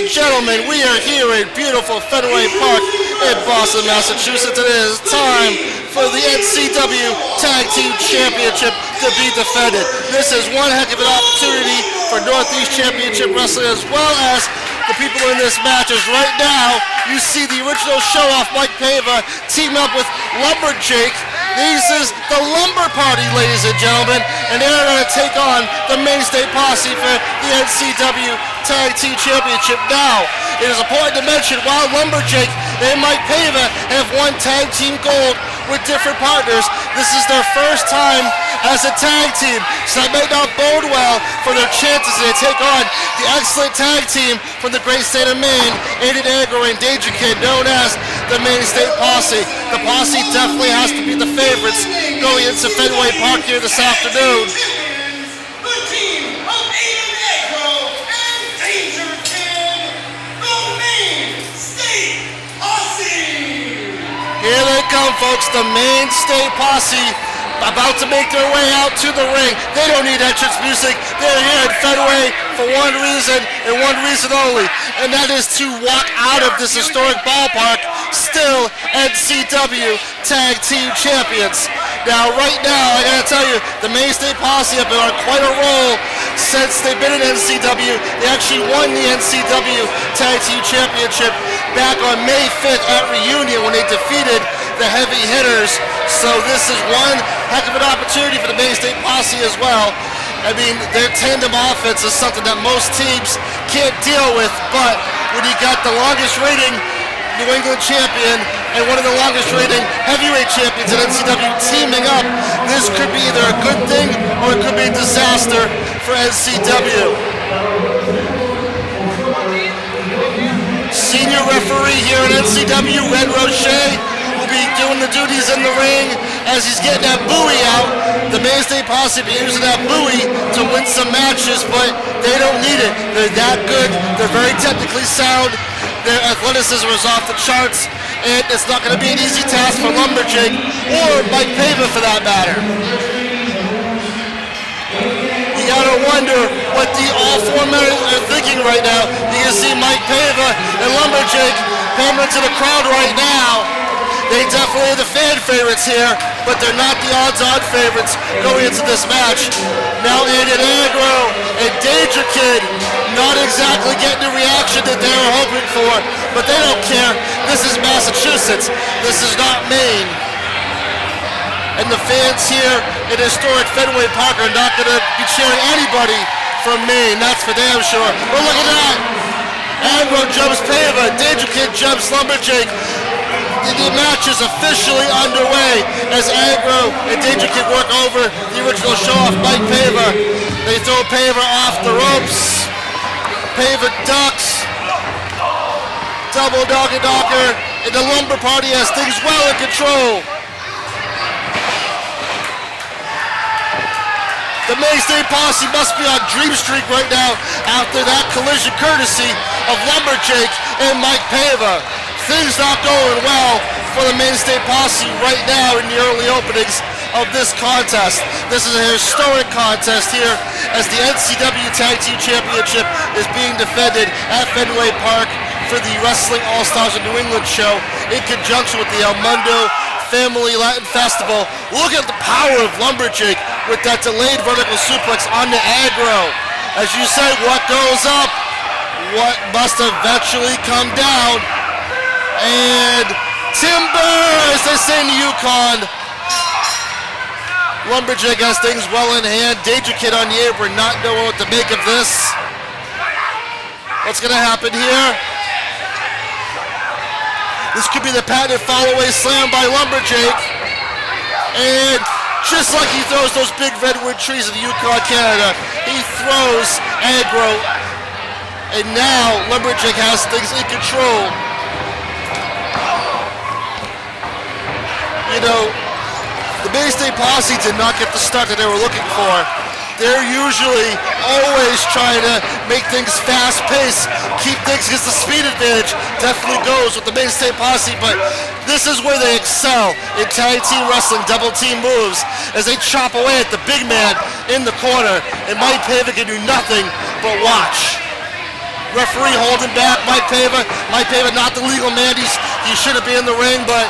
gentlemen, we are here at beautiful Fenway Park in Boston, Massachusetts. It is time for the NCW Tag Team Championship to be defended. This is one heck of an opportunity for Northeast Championship Wrestling as well as the people in this match. As right now, you see the original show-off Mike Pava team up with Lumberjake. This is the Lumberparty, ladies and gentlemen, and they're going to take on the Mainstay Posse for the NCW Tag Team Championship. Now, it is important to mention, while Lumberjake and Mike Pava have won Tag Team Gold with different partners, this is their first time as a tag team, so that may not bode well for their chances to take on the excellent tag team from the great state of Maine, Aiden Agro and Danger Kid, known as the Mainstay Posse. The Posse definitely has to be the favorites going into Fenway Park here this afternoon. The team of Aiden Agro and Danger Kid, the Mainstay Posse. Here they come, folks, the Mainstay Posse, about to make their way out to the ring. They don't need entrance music. They're here at Fenway for one reason and one reason only, and that is to walk out of this historic ballpark still NCW Tag Team Champions. Now, right now, I gotta tell you, the Mainstay Posse have been on quite a roll since they've been in NCW. They actually won the NCW Tag Team Championship back on May 5th at Reunion when they defeated the Heavy Hitters. So this is one heck of an opportunity for the Mainstay Posse as well. I mean, their tandem offense is something that most teams can't deal with, but when you got the longest rating New England champion and one of the longest rating heavyweight champions in NCW teaming up, this could be either a good thing or it could be a disaster for NCW. Senior referee here at NCW, Red Rocher, will be doing the duties in the ring as he's getting that buoy out. The Mainstay Posse be using that buoy to win some matches, but they don't need it. They're that good. They're very technically sound. Their athleticism is off the charts, and it's not going to be an easy task for Lumberjake or Mike Pava for that matter. You gotta wonder what the all four men are thinking right now. You can see Mike Pava and Lumberjake pandering to the crowd right now. They definitely are the fan favorites here, but they're not the odds-on favorites going into this match. Now Aiden Agro and Danger Kid not exactly getting the reaction that they were hoping for, but they don't care. This is Massachusetts. This is not Maine. And the fans here in historic Fenway Park are not going to be cheering anybody from Maine. That's for damn sure. But look at that. Agro jumps Pava. Danger Kid jumps Lumberjake. The match is officially underway as Agro and Danger Kid work over the original show-off Mike Pava. They throw Pava off the ropes. Pava ducks. Double doggy docker. And the Lumberparty has things well in control. The Mainstay Posse must be on dream streak right now after that collision courtesy of Lumberjake and Mike Pava. Things not going well for the Mainstay Posse right now in the early openings of this contest. This is a historic contest here as the NCW Tag Team Championship is being defended at Fenway Park for the Wrestling All-Stars of New England show in conjunction with the Mundo Family Latin Festival. Look at the power of Lumberjake with that delayed vertical suplex on the Agro. As you said, what goes up, what must eventually come down. And timber, as they say in the Yukon. Lumberjake has things well in hand. Danger Kid on the apron, not knowing what to make of this. What's going to happen here? This could be the patented fall-away slam by Lumberjake. And just like he throws those big redwood trees in the Yukon, Canada, he throws Agro. And now Lumberjake has things in control. You know, the Mainstay Posse did not get the start that they were looking for. They're usually always trying to make things fast-paced, keep things against the speed advantage. Definitely goes with the Mainstay Posse, but this is where they excel in tag team wrestling, double team moves, as they chop away at the big man in the corner, and Mike Pava can do nothing but watch. Referee holding back Mike Pava. Mike Pava not the legal man. He shouldn't be in the ring, but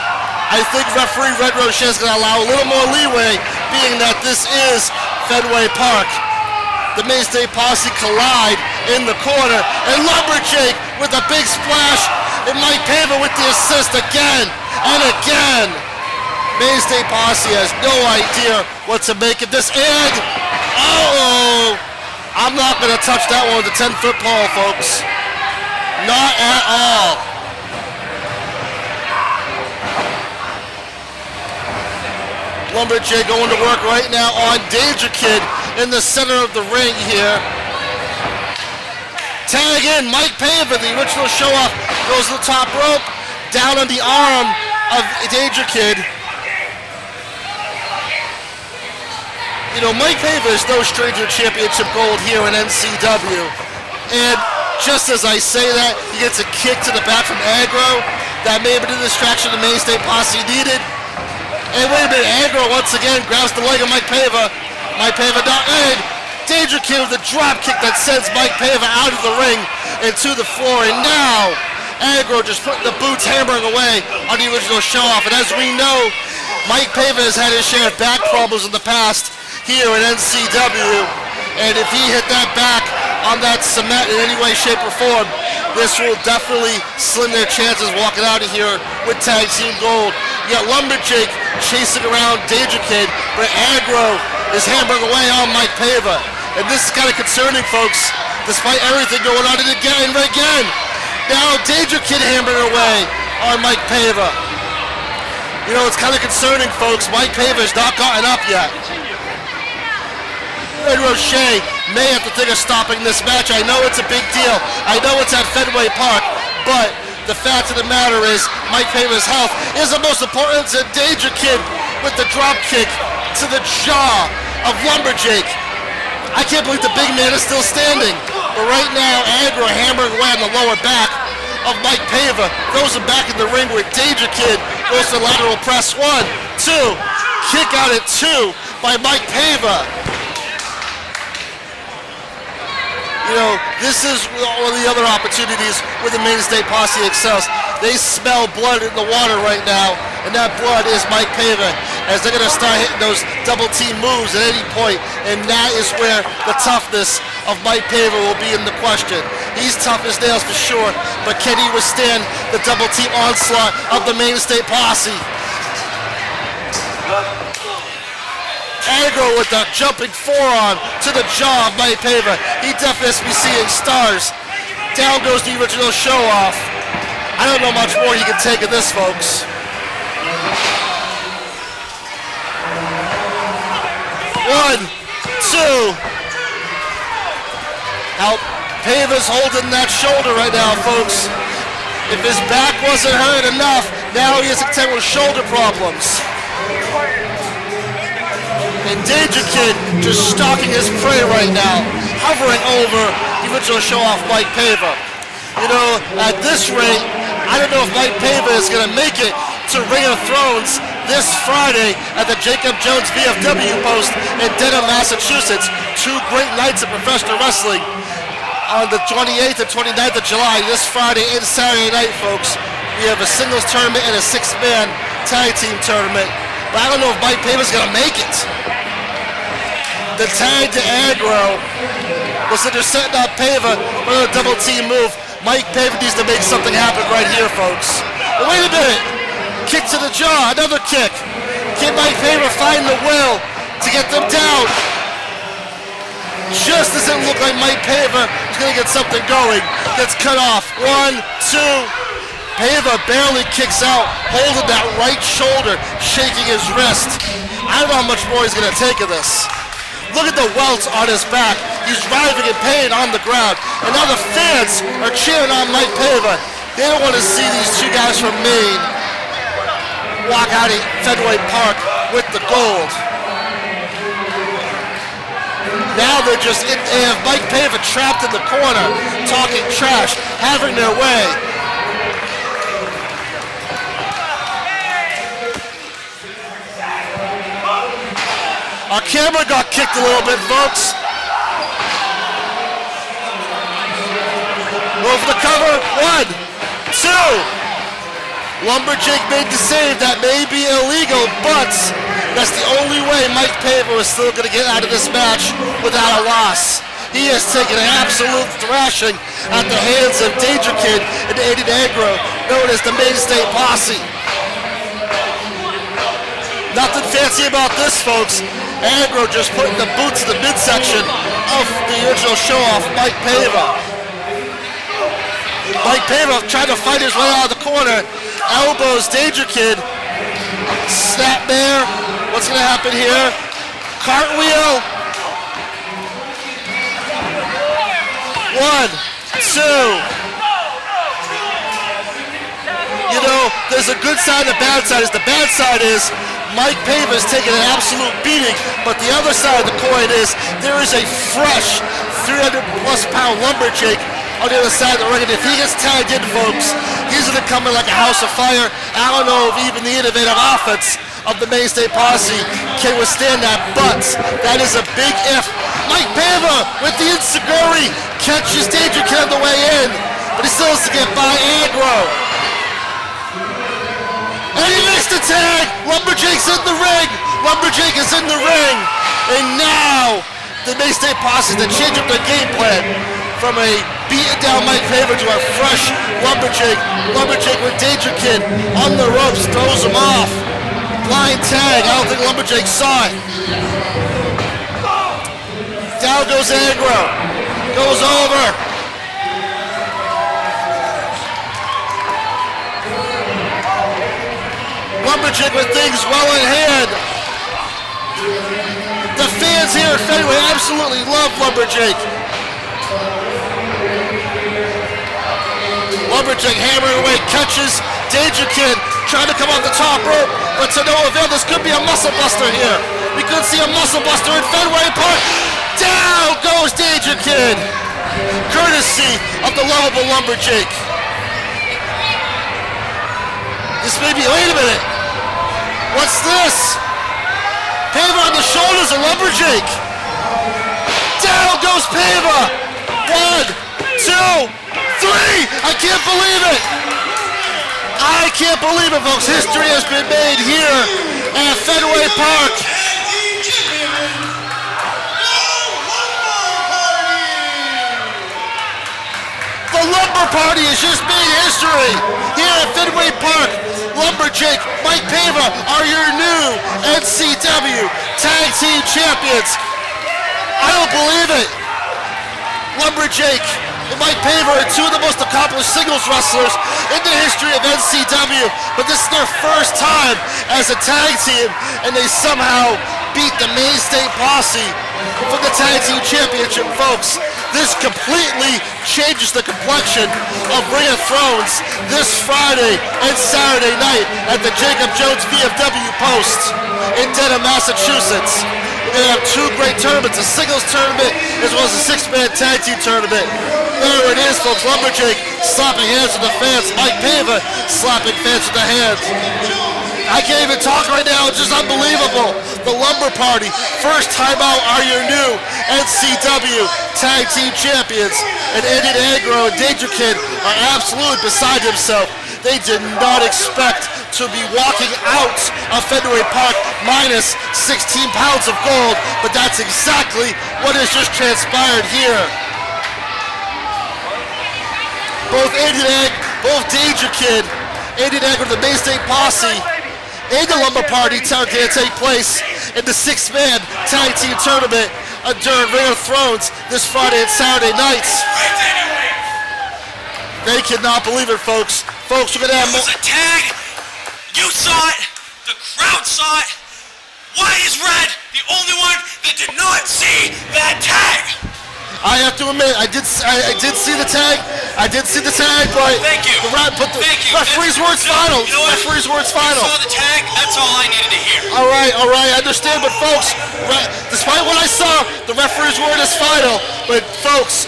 I think referee Red Roche is going to allow a little more leeway, being that this is Fenway Park. The Mainstay Posse collide in the corner, and Lumberjake with a big splash, and Mike Pava with the assist again and again. Mainstay Posse has no idea what to make of this, and I'm not going to touch that one with a 10-foot pole, folks. Not at all. Lumberjake going to work right now on Danger Kid in the center of the ring here. Tag in, Mike Pava, the original show-off, goes to the top rope, down on the arm of Danger Kid. You know, Mike Pava is no stranger to championship gold here in NCW. And just as I say that, he gets a kick to the back from Aggro. That may have been the distraction the Mainstay Posse needed. And wait a minute, Aggro once again grabs the leg of Mike Pava. Mike Pava down, and Danger Kid with a drop kick that sends Mike Pava out of the ring and to the floor. And now, Aggro just putting the boots, hammering away on the original show-off. And as we know, Mike Pava has had his share of back problems in the past here in NCW. And if he hit that back on that cement in any way, shape, or form, this will definitely slim their chances walking out of here with tag team gold. You got Lumberjake chasing around Danger Kid, but Aggro is hammering away on Mike Pava. And this is kind of concerning, folks, despite everything going on. And again, now Danger Kid hammering away on Mike Pava. You know, it's kind of concerning, folks. Mike Pava has not gotten up yet. Red Roche may have to think of stopping this match. I know it's a big deal. I know it's at Fenway Park, but the fact of the matter is Mike Pava's health is the most important. It's a Danger Kid with the drop kick to the jaw of Lumberjake. I can't believe the big man is still standing. But right now, Aggro hammering away on the lower back of Mike Pava. Throws him back in the ring with Danger Kid. Goes to lateral press. 1, 2. Kick out at 2 by Mike Pava. You know, this is one of the other opportunities where the Mainstay Posse excels. They smell blood in the water right now, and that blood is Mike Pava, as they're going to start hitting those double team moves at any point, and that is where the toughness of Mike Pava will be in the question. He's tough as nails for sure, but can he withstand the double team onslaught of the Mainstay Posse? Aggro with the jumping forearm to the jaw of Mike Pava. He definitely has to be seeing stars. Down goes the original show-off. I don't know much more you can take of this, folks. 1, 2. Now, Pava's holding that shoulder right now, folks. If his back wasn't hurt enough, now he has to contend with shoulder problems. And Danger Kid just stalking his prey right now, hovering over the original show-off Mike Pava. You know, at this rate, I don't know if Mike Pava is going to make it to Ring of Thrones this Friday at the Jacob Jones VFW post in Dedham, Massachusetts. 2 great nights of professional wrestling on the 28th and 29th of July, this Friday and Saturday night, folks. We have a singles tournament and a 6-man tag team tournament. But I don't know if Mike Pava's going to make it. The tag to Aggro was that they're setting up Pava for a double team move. Mike Pava needs to make something happen right here, folks. But wait a minute. Kick to the jaw, another kick. Can Mike Pava find the will to get them down? Just as it looked like Mike Pava is going to get something going. Gets cut off. 1, 2. Pava barely kicks out, holding that right shoulder, shaking his wrist. I don't know how much more he's going to take of this. Look at the welts on his back. He's writhing in pain on the ground. And now the fans are cheering on Mike Pava. They don't want to see these 2 guys from Maine walk out of Fenway Park with the gold. Now they have Mike Pava trapped in the corner, talking trash, having their way. Our camera got kicked a little bit, folks. Go for the cover. 1, 2. Lumberjack made the save. That may be illegal, but that's the only way Mike Paver is still going to get out of this match without a loss. He has taken an absolute thrashing at the hands of Danger Kid and Eddie Negro, known as the Mainstay Posse. Nothing fancy about this, folks. Negro just putting the boots in the midsection of the original show-off, Mike Paver. Mike Paver trying to fight his way out of the corner. Elbows Danger Kid. Snap there. What's going to happen here? Cartwheel. 1, 2. You know, there's a good side and a bad side. The bad side is Mike Paver is taking an absolute beating, but the other side of the coin is there is a fresh 300-plus pound lumberjack on the other side of the ring, and if he gets tagged in, folks, he's going to come in like a house of fire. I don't know if even the innovative offense of the Mainstay Posse can withstand that, but that is a big if. Mike Paver with the Inseguri catches Danger Kid on the way in, but he still has to get by Agro. And he makes the tag. Lumberjack's in the ring. Lumberjack is in the ring. And now the Mainstay Posse to change up their game plan from a beaten down Mike Paver to a fresh Lumberjack. Lumberjack with Danger Kid on the ropes, throws him off. Blind tag. I don't think Lumberjack saw it. Down goes Agro. Goes over. Lumberjack with things well in hand. The fans here at Fenway absolutely love Lumberjack. Lumberjack hammering away, catches Danger Kid, trying to come off the top rope, but to no avail. This could be a muscle buster here. We could see a muscle buster in Fenway Park. Down goes Danger Kid, courtesy of the lovable Lumberjack. This may be, wait a minute. What's this? Paver on the shoulders of Lumberjack. Down goes Paver. 1, 2, 3. I can't believe it. I can't believe it, folks. History has been made here at Fenway Park. The Lumberparty has just made history here at Fenway Park. Lumberjack, Mike Paver are your new NCW Tag Team Champions. I don't believe it. Lumberjack and Mike Paver are two of the most accomplished singles wrestlers in the history of NCW, but this is their first time as a tag team, and they somehow beat the Mainstay Posse for the Tag Team Championship, folks. This completely changes the complexion of Ring of Thrones this Friday and Saturday night at the Jacob Jones VFW Post in Dedham, Massachusetts. We're going to have two great tournaments, a singles tournament as well as a six-man tag team tournament. There it is, folks. Lumberjack slapping hands with the fans. Mike Paver slapping fans with the hands. I can't even talk right now. It's just unbelievable. The Lumberparty, first time out, are your new NCW Tag Team Champions. And Eddie Negro and Danger Kid are absolutely beside himself. They did not expect to be walking out of Fenway Park minus 16 pounds of gold, but that's exactly what has just transpired here. Both Danger Kid, Eddie Negro, the Mainstay Posse, and the Lumberparty going to take place in the six-man tag team tournament during Ring of Thrones this Friday and Saturday nights. They cannot believe it, folks. Folks, we're going to have more. It was a tag. You saw it. The crowd saw it. Why is Red the only one that did not see that tag? I have to admit, I did see the tag. But thank you. Referee's words final. Referee's words final. You saw the tag. That's all I needed to hear. All right. I understand, but folks, despite what I saw, the referee's word is final. But folks,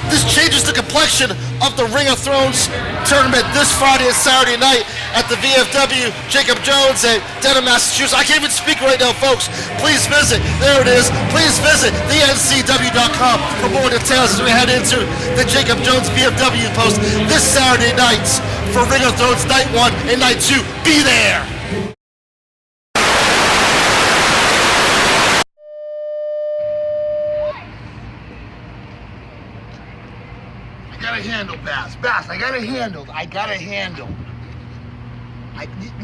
this changes the complexion of the Ring of Thrones tournament this Friday and Saturday night. at the VFW, Jacob Jones at Dedham, Massachusetts. I can't even speak right now, folks. Please visit, there it is, please visit thencw.com for more details as we head into the Jacob Jones VFW post this Saturday night for Ring of Thrones Night 1 and Night 2. Be there! I got a handle, Bass, I got a handle.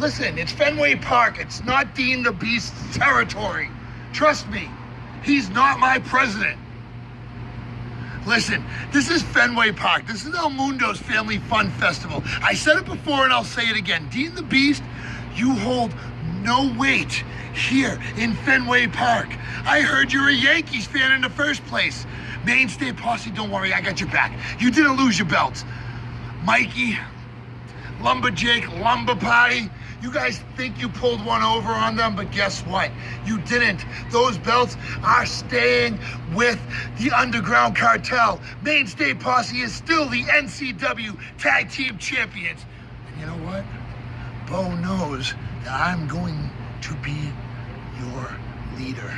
Listen, it's Fenway Park. It's not Dean the Beast's territory. Trust me, he's not my president. Listen, this is Fenway Park. This is El Mundo's Family Fun Festival. I said it before and I'll say it again. Dean the Beast, you hold no weight here in Fenway Park. I heard you're a Yankees fan in the first place. Mainstay Posse, don't worry, I got your back. You didn't lose your belts. Mikey, Lumberjake, Lumberparty, you guys think you pulled one over on them, but guess what? You didn't. Those belts are staying with the Underground Cartel. Mainstay Posse is still the NCW Tag Team Champions. And you know what? Bo knows that I'm going to be your leader.